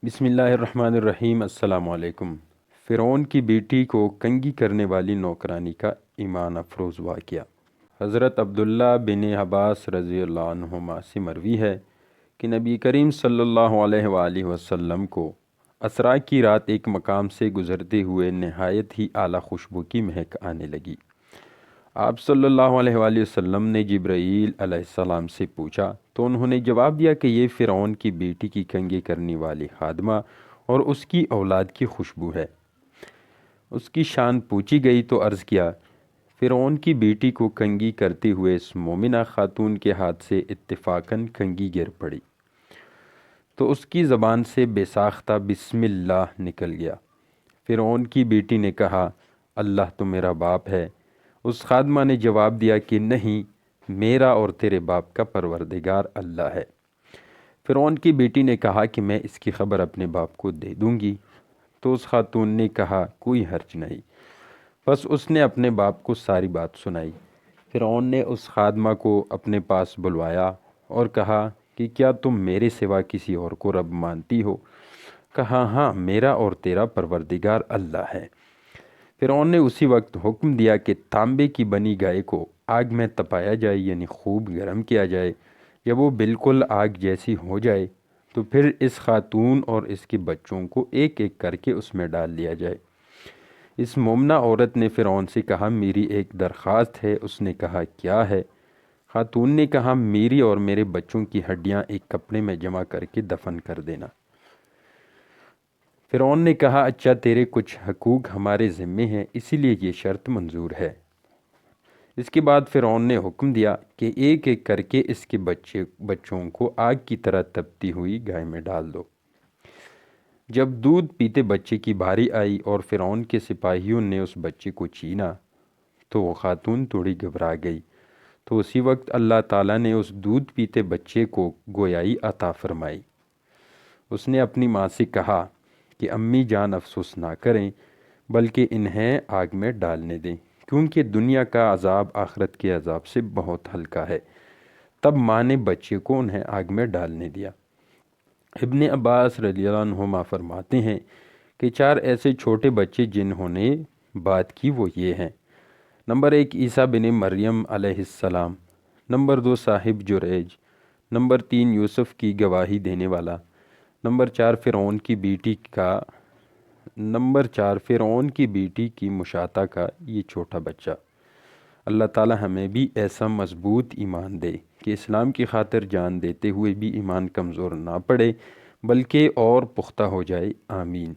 بسم اللہ الرحمن الرحیم۔ السلام علیکم۔ فرعون کی بیٹی کو کنگھی کرنے والی نوکرانی کا ایمان افروز واقعہ۔ حضرت عبداللہ بن عباس رضی اللہ عنہما سے مروی ہے کہ نبی کریم صلی اللہ علیہ وآلہ وسلم کو اسرا کی رات ایک مقام سے گزرتے ہوئے نہایت ہی اعلیٰ خوشبو کی مہک آنے لگی۔ آپ صلی اللہ علیہ وآلہ وسلم نے جبرائیل علیہ السلام سے پوچھا تو انہوں نے جواب دیا کہ یہ فرعون کی بیٹی کی کنگھی کرنے والی خادمہ اور اس کی اولاد کی خوشبو ہے۔ اس کی شان پوچھی گئی تو عرض کیا، فرعون کی بیٹی کو کنگھی کرتے ہوئے اس مومنہ خاتون کے ہاتھ سے اتفاقاً کنگھی گر پڑی تو اس کی زبان سے بے ساختہ بسم اللہ نکل گیا۔ فرعون کی بیٹی نے کہا، اللہ تو میرا باپ ہے۔ اس خادمہ نے جواب دیا کہ نہیں، میرا اور تیرے باپ کا پروردگار اللہ ہے۔ فرعون کی بیٹی نے کہا کہ میں اس کی خبر اپنے باپ کو دے دوں گی۔ تو اس خاتون نے کہا، کوئی حرج نہیں۔ بس اس نے اپنے باپ کو ساری بات سنائی۔ فرعون نے اس خادمہ کو اپنے پاس بلوایا اور کہا کہ کیا تم میرے سوا کسی اور کو رب مانتی ہو؟ کہا، ہاں، میرا اور تیرا پروردگار اللہ ہے۔ فرعون نے اسی وقت حکم دیا کہ تانبے کی بنی گائے کو آگ میں تپایا جائے، یعنی خوب گرم کیا جائے۔ جب وہ بالکل آگ جیسی ہو جائے تو پھر اس خاتون اور اس کے بچوں کو ایک ایک کر کے اس میں ڈال لیا جائے۔ اس مومنہ عورت نے فرعون سے کہا، میری ایک درخواست ہے۔ اس نے کہا، کیا ہے؟ خاتون نے کہا، میری اور میرے بچوں کی ہڈیاں ایک کپڑے میں جمع کر کے دفن کر دینا۔ فرعون نے کہا، اچھا، تیرے کچھ حقوق ہمارے ذمے ہیں، اسی لیے یہ شرط منظور ہے۔ اس کے بعد فرعون نے حکم دیا کہ ایک ایک کر کے اس کے بچوں کو آگ کی طرح تپتی ہوئی گائے میں ڈال دو۔ جب دودھ پیتے بچے کی باری آئی اور فرعون کے سپاہیوں نے اس بچے کو چھینا تو وہ خاتون تھوڑی گھبرا گئی۔ تو اسی وقت اللہ تعالیٰ نے اس دودھ پیتے بچے کو گویائی عطا فرمائی۔ اس نے اپنی ماں سے کہا کہ امی جان افسوس نہ کریں، بلکہ انہیں آگ میں ڈالنے دیں، کیونکہ دنیا کا عذاب آخرت کے عذاب سے بہت ہلکا ہے۔ تب ماں نے بچے کو انہیں آگ میں ڈالنے دیا۔ ابن عباس رضی اللہ عنہما فرماتے ہیں کہ 4 ایسے چھوٹے بچے جنہوں نے بات کی وہ یہ ہیں: نمبر 1 عیسیٰ بن مریم علیہ السلام، نمبر 2 صاحب جریج، نمبر 3 یوسف کی گواہی دینے والا، نمبر 4 فرعون کی بیٹی کی مشاطہ کا یہ چھوٹا بچہ۔ اللہ تعالی ہمیں بھی ایسا مضبوط ایمان دے کہ اسلام کی خاطر جان دیتے ہوئے بھی ایمان کمزور نہ پڑے بلکہ اور پختہ ہو جائے۔ آمین۔